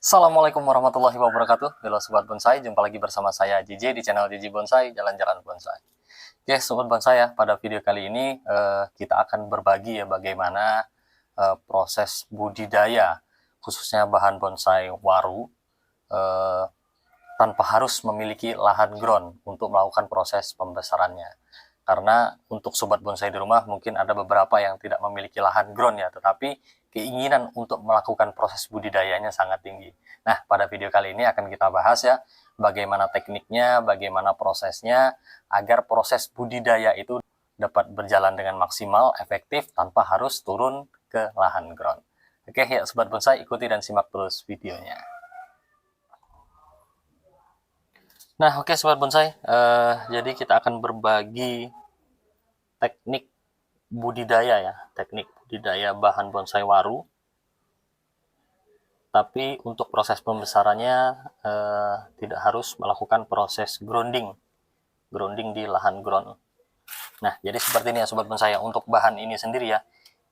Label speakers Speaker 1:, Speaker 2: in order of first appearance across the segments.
Speaker 1: Assalamualaikum warahmatullahi wabarakatuh. Halo Sobat Bonsai, jumpa lagi bersama saya JJ di channel JJ Bonsai, Jalan-Jalan Bonsai. Oke, Sobat Bonsai ya, pada video kali ini kita akan berbagi ya bagaimana proses budidaya, khususnya bahan bonsai waru, eh, tanpa harus memiliki lahan ground untuk melakukan proses pembesarannya. Karena untuk sobat bonsai di rumah mungkin ada beberapa yang tidak memiliki lahan ground ya, tetapi keinginan untuk melakukan proses budidayanya sangat tinggi. Nah, pada video kali ini akan kita bahas ya, bagaimana tekniknya, bagaimana prosesnya, agar proses budidaya itu dapat berjalan dengan maksimal, efektif, tanpa harus turun ke lahan ground. Oke ya sobat bonsai, ikuti dan simak terus videonya. Nah, oke sobat bonsai, jadi kita akan berbagi teknik budidaya ya, teknik budidaya bahan bonsai waru. Tapi untuk proses pembesarannya tidak harus melakukan proses grounding di lahan ground. Nah, jadi seperti ini ya sobat bonsai. Untuk bahan ini sendiri ya,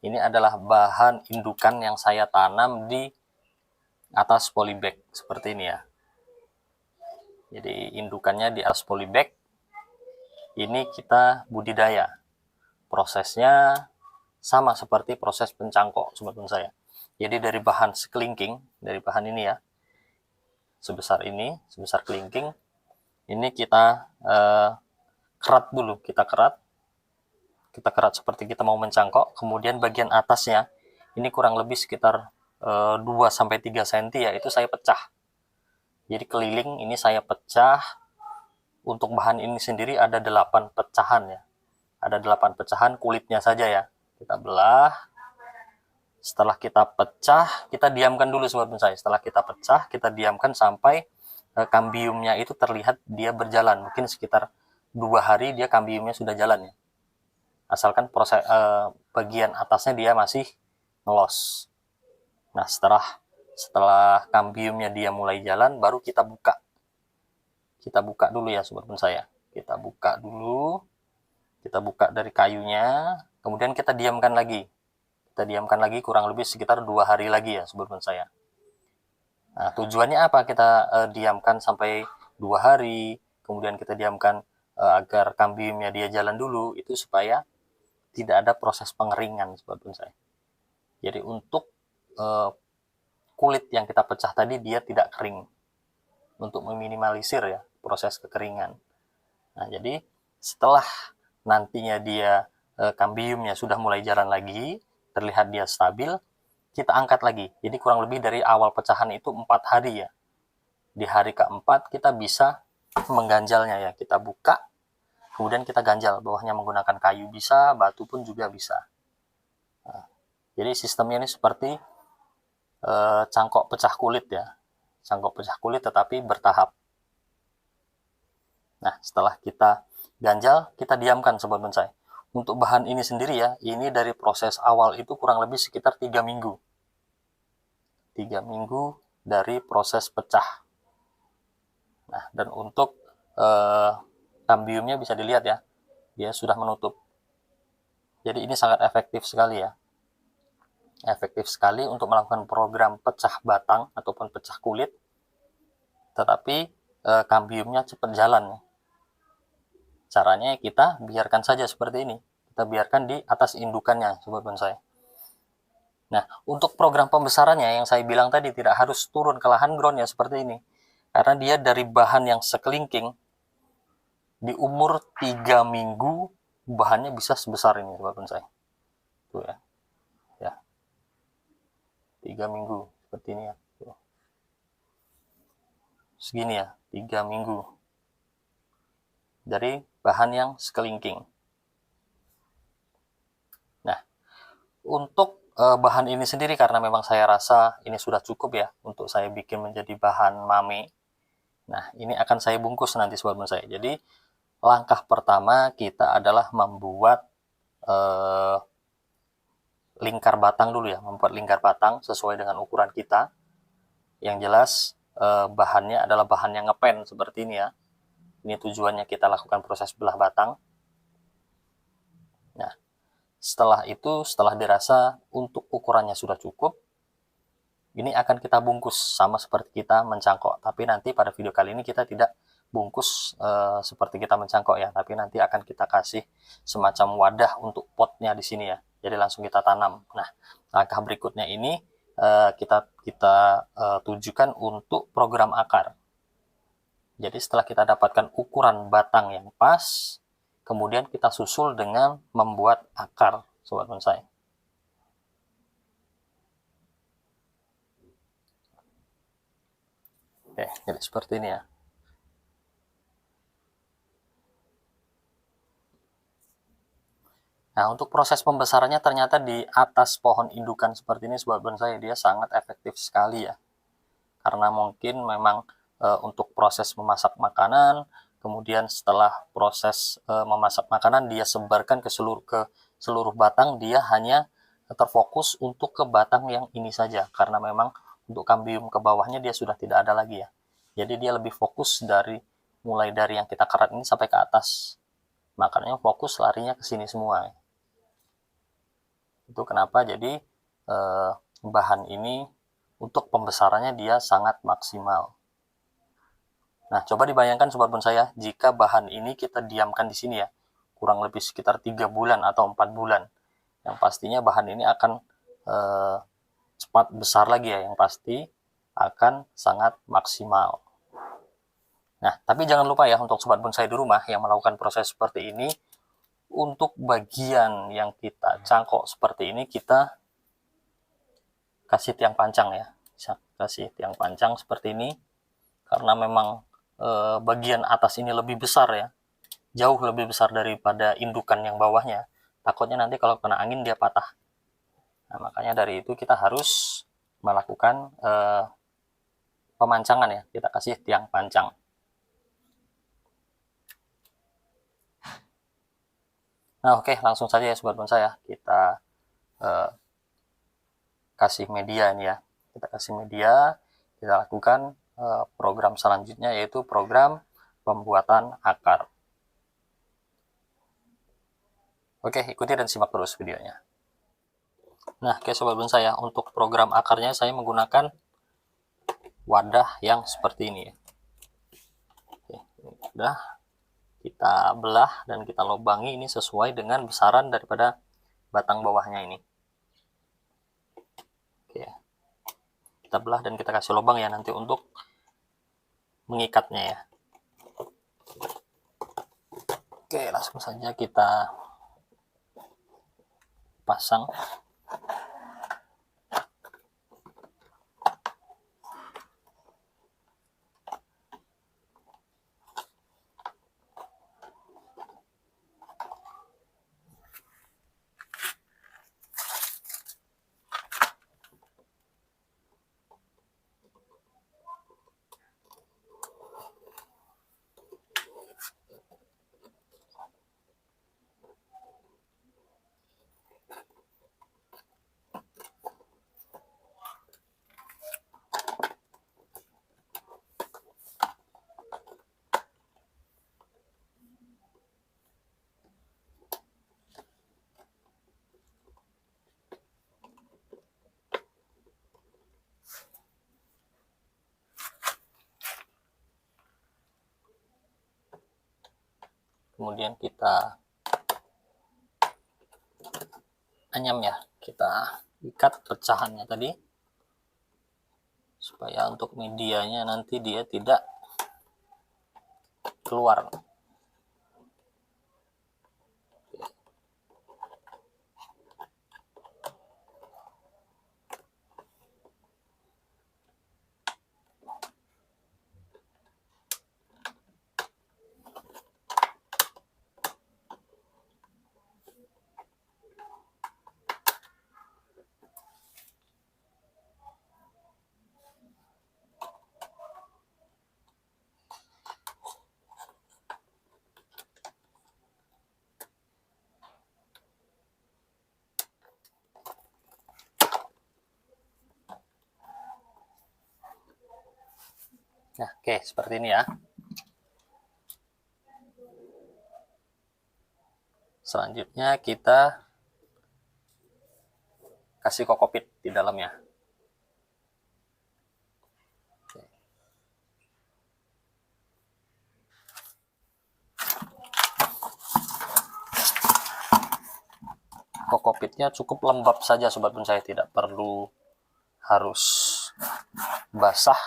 Speaker 1: ini adalah bahan indukan yang saya tanam di atas polybag seperti ini ya. Jadi indukannya di atas polybag. Ini kita budidaya. Prosesnya sama seperti proses pencangkok sobat bonsai. Jadi dari bahan sekelingking, dari bahan ini ya, sebesar kelingking, ini kita kerat dulu, kita kerat seperti kita mau mencangkok. Kemudian bagian atasnya ini kurang lebih sekitar 2-3 cm ya, itu saya pecah. Jadi keliling ini saya pecah. Untuk bahan ini sendiri ada 8 pecahan ya, ada 8 pecahan kulitnya saja ya, kita belah. Setelah kita pecah, kita diamkan dulu sobat bonsai. Setelah kita pecah, kita diamkan sampai kambiumnya itu terlihat dia berjalan. Mungkin sekitar 2 hari dia kambiumnya sudah jalan ya. Asalkan proses bagian atasnya dia masih ngelos. Nah, setelah kambiumnya dia mulai jalan, baru kita buka. Kita buka dulu ya sobat bonsai. Kita buka dulu. Kita buka dari kayunya, kemudian kita diamkan lagi. Kita diamkan lagi kurang lebih sekitar 2 hari lagi ya sobat bonsai. Nah, tujuannya apa kita diamkan sampai 2 hari, kemudian kita diamkan agar kambiumnya dia jalan dulu, itu supaya tidak ada proses pengeringan sobat bonsai. Jadi untuk kulit yang kita pecah tadi dia tidak kering, untuk meminimalisir ya proses kekeringan. Nah, jadi setelah nantinya dia kambiumnya sudah mulai jalan lagi, terlihat dia stabil, kita angkat lagi. Jadi kurang lebih dari awal pecahan itu 4 hari ya. Di hari keempat kita bisa mengganjalnya ya. Kita buka, kemudian kita ganjal. Bawahnya menggunakan kayu bisa, batu pun juga bisa. Nah, jadi sistemnya ini seperti cangkok pecah kulit ya. Cangkok pecah kulit tetapi bertahap. Nah, setelah kita ganjal, kita diamkan sobat bonsai. Untuk bahan ini sendiri ya, ini dari proses awal itu kurang lebih sekitar 3 minggu. 3 minggu dari proses pecah. Nah, dan untuk kambiumnya bisa dilihat ya, dia sudah menutup. Jadi ini sangat efektif sekali ya. Efektif sekali untuk melakukan program pecah batang ataupun pecah kulit, tetapi kambiumnya cepat jalan. Caranya kita biarkan saja seperti ini. Kita biarkan di atas indukannya, sobat bonsai. Nah, untuk program pembesarannya yang saya bilang tadi tidak harus turun ke lahan ground ya seperti ini. Karena dia dari bahan yang sekelingking, di umur 3 minggu bahannya bisa sebesar ini, sobat bonsai. Tuh ya. Ya. 3 minggu seperti ini ya. Tuh. Segini ya, 3 minggu. Dari bahan yang sekelingking. Nah, untuk bahan ini sendiri karena memang saya rasa ini sudah cukup ya untuk saya bikin menjadi bahan mame. Nah, ini akan saya bungkus nanti sobat bonsai. Jadi, langkah pertama kita adalah membuat lingkar batang dulu ya, membuat lingkar batang sesuai dengan ukuran kita. Yang jelas bahannya adalah bahan yang ngepen seperti ini ya. Ini tujuannya kita lakukan proses belah batang. Nah, setelah itu, setelah dirasa untuk ukurannya sudah cukup, ini akan kita bungkus sama seperti kita mencangkok. Tapi nanti pada video kali ini kita tidak bungkus seperti kita mencangkok ya, tapi nanti akan kita kasih semacam wadah untuk potnya di sini ya. Jadi langsung kita tanam. Nah, langkah berikutnya ini kita tujukan untuk program akar. Jadi setelah kita dapatkan ukuran batang yang pas, kemudian kita susul dengan membuat akar, sobat bonsai. Oke, jadi seperti ini ya. Nah, untuk proses pembesarannya ternyata di atas pohon indukan seperti ini, sobat bonsai, dia sangat efektif sekali ya. Karena mungkin memang untuk proses memasak makanan, kemudian setelah proses memasak makanan dia sebarkan ke seluruh batang, dia hanya terfokus untuk ke batang yang ini saja, karena memang untuk kambium ke bawahnya dia sudah tidak ada lagi ya. Jadi dia lebih fokus mulai dari yang kita kerat ini sampai ke atas. Makanya fokus larinya ke sini semua. Itu kenapa jadi bahan ini untuk pembesarannya dia sangat maksimal. Nah, coba dibayangkan sobat bonsai ya, jika bahan ini kita diamkan di sini ya, kurang lebih sekitar 3 bulan atau 4 bulan. Yang pastinya bahan ini akan cepat besar lagi ya, yang pasti akan sangat maksimal. Nah, tapi jangan lupa ya untuk sobat bonsai di rumah yang melakukan proses seperti ini, untuk bagian yang kita cangkok seperti ini kita kasih tiang pancang ya, kasih tiang pancang seperti ini, karena memang bagian atas ini lebih besar ya, jauh lebih besar daripada indukan yang bawahnya, takutnya nanti kalau kena angin dia patah. Nah, makanya dari itu kita harus melakukan pemancangan ya, kita kasih tiang pancang. Nah, oke, langsung saja ya sobat bonsai ya, kita kasih media ini ya, kita kasih media, kita lakukan program selanjutnya yaitu program pembuatan akar. Oke, ikuti dan simak terus videonya. Nah, oke sobat bonsai ya, untuk program akarnya saya menggunakan wadah yang seperti ini ya. Oke, ini wadah kita belah dan kita lubangi ini sesuai dengan besaran daripada batang bawahnya ini. Oke, kita belah dan kita kasih lubang ya nanti untuk mengikatnya ya. Oke, langsung saja kita pasang. Kemudian kita anyam ya, kita ikat pecahannya tadi supaya untuk medianya nanti dia tidak keluar. Nah, oke, seperti ini ya. Selanjutnya kita kasih kokopit di dalamnya. kokopitnya cukup lembab saja sobat bonsai, tidak perlu harus basah.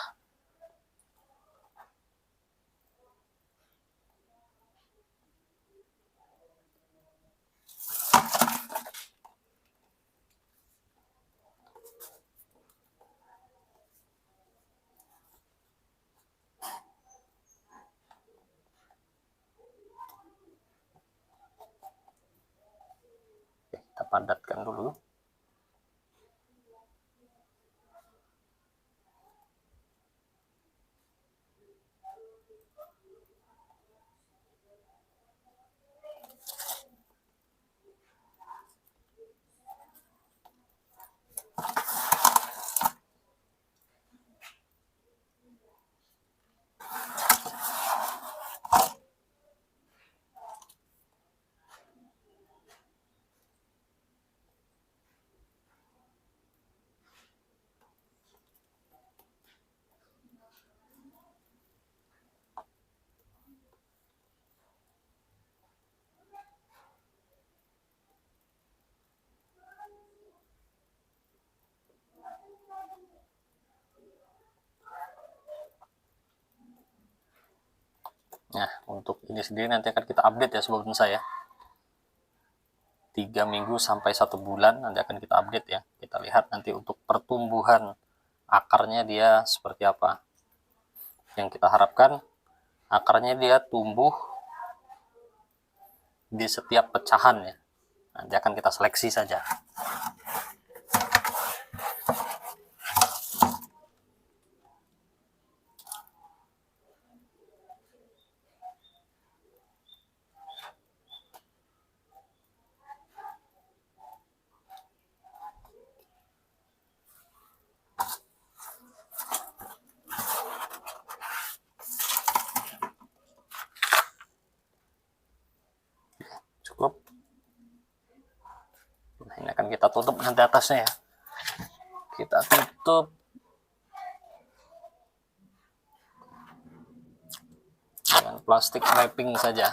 Speaker 1: Kita padatkan dulu. Nah, untuk ini sendiri nanti akan kita update ya sobat bonsai ya. 3 minggu sampai 1 bulan nanti akan kita update ya. Kita lihat nanti untuk pertumbuhan akarnya dia seperti apa. Yang kita harapkan akarnya dia tumbuh di setiap pecahan ya. Nanti akan kita seleksi saja. Cukup. Nah, ini akan kita tutup nanti atasnya ya. Kita tutup dengan plastik wrapping saja.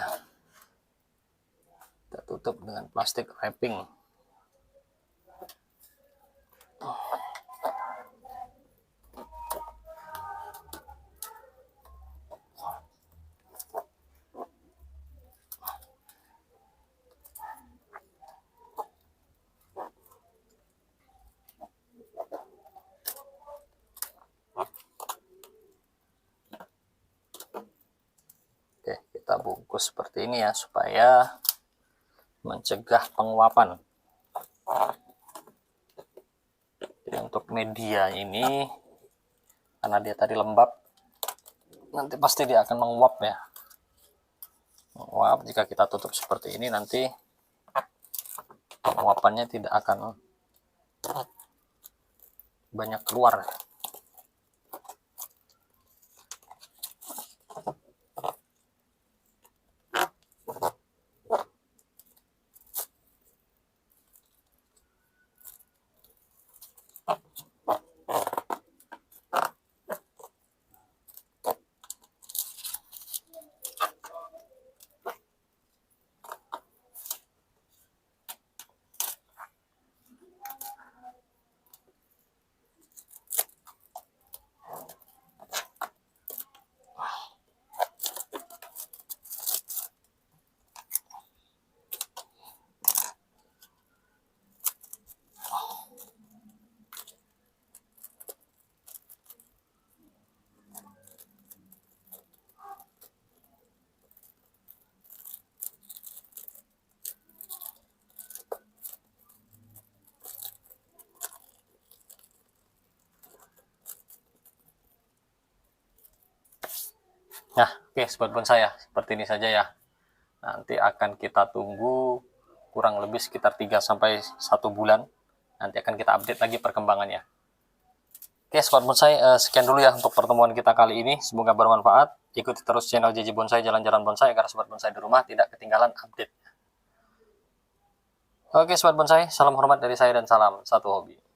Speaker 1: Kita tutup dengan plastik wrapping. Oke, kita bungkus seperti ini ya, supaya mencegah penguapan. Jadi untuk media ini, karena dia tadi lembab, nanti pasti dia akan menguap ya. Menguap, jika kita tutup seperti ini nanti penguapannya tidak akan banyak keluar. Nah, oke sobat bonsai ya, seperti ini saja ya. Nanti akan kita tunggu kurang lebih sekitar 3 sampai 1 bulan. Nanti akan kita update lagi perkembangannya. Oke sobat bonsai, sekian dulu ya untuk pertemuan kita kali ini. Semoga bermanfaat. Ikuti terus channel JJ Bonsai Jalan-Jalan Bonsai agar sobat bonsai di rumah tidak ketinggalan update. Oke sobat bonsai, salam hormat dari saya dan salam satu hobi.